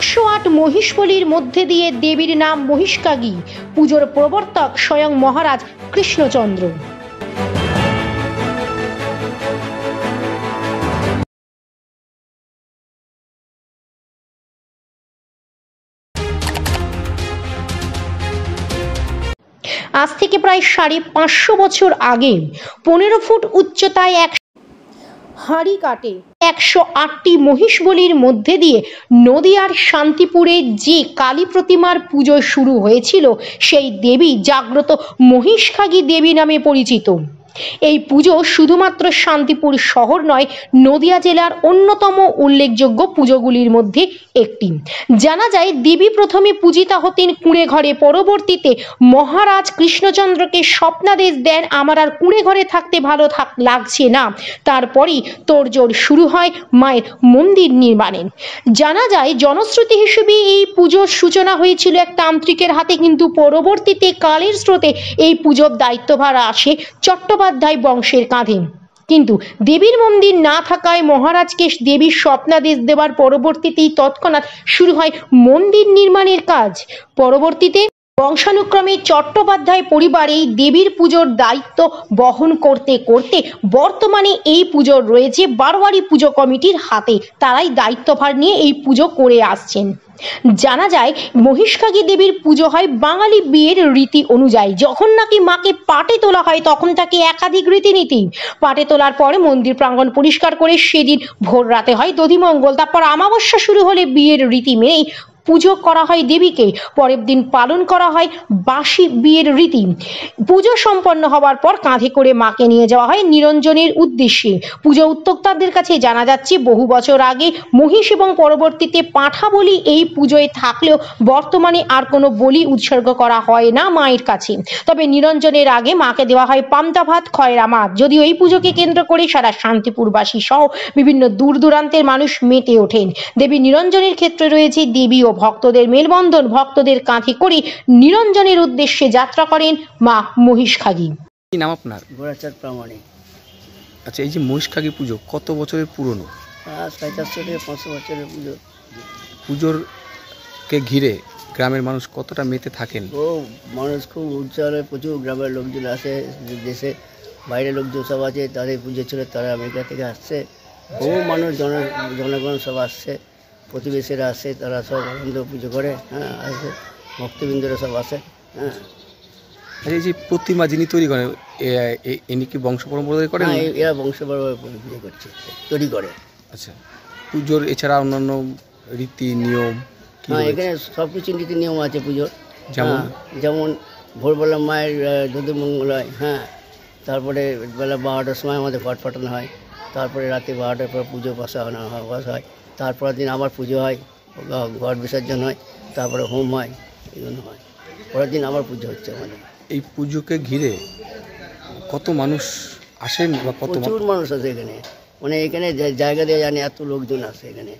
108 মহিষ বলির মধ্যে দিয়ে দেবীর নাম মহিষকাগী। পুজোর প্রবর্তক স্বয়ং মহারাজ কৃষ্ণচন্দ্র। আজ থেকে প্রায় 550 বছর আগে 15 ফুট উচ্চতায় এক হাঁড়ি কাটে 108টি মহিষ বলির মধ্যে দিয়ে নদিয়ার শান্তিপুরে যে কালী প্রতিমার পুজো শুরু হয়েছিল, সেই দেবী জাগ্রত মহিষকাগী দেবী নামে পরিচিত। এই পুজো শুধুমাত্র শান্তিপুর শহর নয়, নদিয়া জেলার অন্যতম উল্লেখযোগ্য পুজোগুলির মধ্যে একটি। জানা যায় দেবী প্রথমে পূজিতা হতেন কুঁড়ে ঘরে, পরবর্তীতে মহারাজ কৃষ্ণচন্দ্রকে স্বপ্নাদেশ দেন আমার আর কুঁড়ে ঘরে থাকতে ভালো লাগছে না। তারপরই তোড়জোড় শুরু হয় মায়ের মন্দির নির্মাণের। জানা যায় জনশ্রুতি হিসেবে এই পুজোর সূচনা হয়েছিল এক তান্ত্রিকের হাতে, কিন্তু পরবর্তীতে কালের স্রোতে এই পুজোর দায়িত্বভার আসে চট্টোপাধ্যায় বংশের কাঁধে। কিন্তু দেবীর মন্দির না থাকায় মহারাজকে দেবীর স্বপ্নাদেশ দেওয়ার পরবর্তীতেই তৎক্ষণাৎ শুরু হয় মন্দির নির্মাণের কাজ। পরবর্তীতে বংশানুক্রমে চট্টোপাধ্যায় পরিবার এই দেবীর পুজোর দায়িত্ব বহন করতে করতে বর্তমানে এই পুজো রয়েছে বারোয়ারি পুজো কমিটির হাতে। তারাই দায়িত্বভার নিয়ে এই পুজো করে আসছেন। জানা যায় মহিষকাগী দেবীর পুজো হয় বাঙালি বিয়ের রীতি অনুযায়ী। যখন নাকি মাকে পাটে তোলা হয় তখন তাকে একাধিক রীতিনীতি। পাটে তোলার পরে মন্দির প্রাঙ্গণ পরিষ্কার করে সেদিন ভোর রাতে হয় দধিমঙ্গল, তারপর আমাবস্যা শুরু হলে বিয়ের রীতি মেনেই পুজো করা হয় দেবীকে। পরের দিন পালন করা হয় বাসি বিয়ের রীতি। পুজো সম্পন্ন হওয়ার পর কাঁধে করে মাকে নিয়ে যাওয়া হয় নিরঞ্জনের উদ্দেশ্যে। পুজো উদ্যোক্তাদের কাছে জানা যাচ্ছে বহু বছর আগে মহিষ এবং পরবর্তীতে পাঁঠা বলি এই পুজোয় থাকলেও বর্তমানে আর কোনো বলি উৎসর্গ করা হয় না মায়ের কাছে। তবে নিরঞ্জনের আগে মাকে দেওয়া হয় পান্তা ভাত, খয়রা মাছ। যদিও এই পুজোকে কেন্দ্র করে সারা শান্তিপুরবাসী সহ বিভিন্ন দূর দূরান্তের মানুষ মেতে ওঠেন। দেবী নিরঞ্জনের ক্ষেত্রে রয়েছে দেবী ও ভক্তদের মেলবন্ধন। ভক্তদের কাঁধে করে নিরঞ্জনের উদ্দেশ্যে যাত্রা করেন মা মহিষকাগী। কি নাম আপনার? গোরাচাঁদ প্রামাণিক। আচ্ছা, এই যে মহিষকাগী পুজো কত বছরের পুরনো? 450 থেকে 500 বছরের পুজো। পুজোর কে ঘিরে গ্রামের মানুষ কতটা মেতে থাকেন? ও মানুষ খুব উৎসাহে, প্রচুর গ্রামের লোকজন আসে, দেশে বাইরের লোকজন সব আছে। তাদের পুজো ছিল, তারা আমেরিকা থেকে আসছে। বহু মানুষ জনগণ সব আসছে, প্রতিবেশীরা আসে, তারা সব আনন্দ পুজো করে। হ্যাঁ, আসে ভক্তবৃন্দরা সব আসে। হ্যাঁ, এই যে প্রতিমা যিনি তৈরি করেন, ইনি কি বংশ পরম্পরা করেন? এরা বংশ পরম্পরা পুজো করছে, তৈরি করে। আচ্ছা, পুজোর এছাড়া অন্যান্য রীতি নিয়ম? হ্যাঁ, এখানে সব কিছু নীতি নিয়ম আছে পুজোর। যেমন ভোরবেলা মায়ের দধিমঙ্গল হয়। হ্যাঁ, তারপরে বেলা 12টার সময় আমাদের ঘট ফাটানো হয়। তারপরে রাতে 12টার পর পুজো বসা হয়। তারপরের দিন আবার পুজো হয়, ঘট বিসর্জন হয়, তারপরে হোম হয়, এগুলো হয়। পরের দিন আবার পুজো হচ্ছে আমাদের। এই পুজোকে ঘিরে কত মানুষ আসেন বা কত? প্রচুর মানুষ আছে এখানে, মানে এখানে জায়গা দিয়ে জানি এত লোকজন আসে এখানে।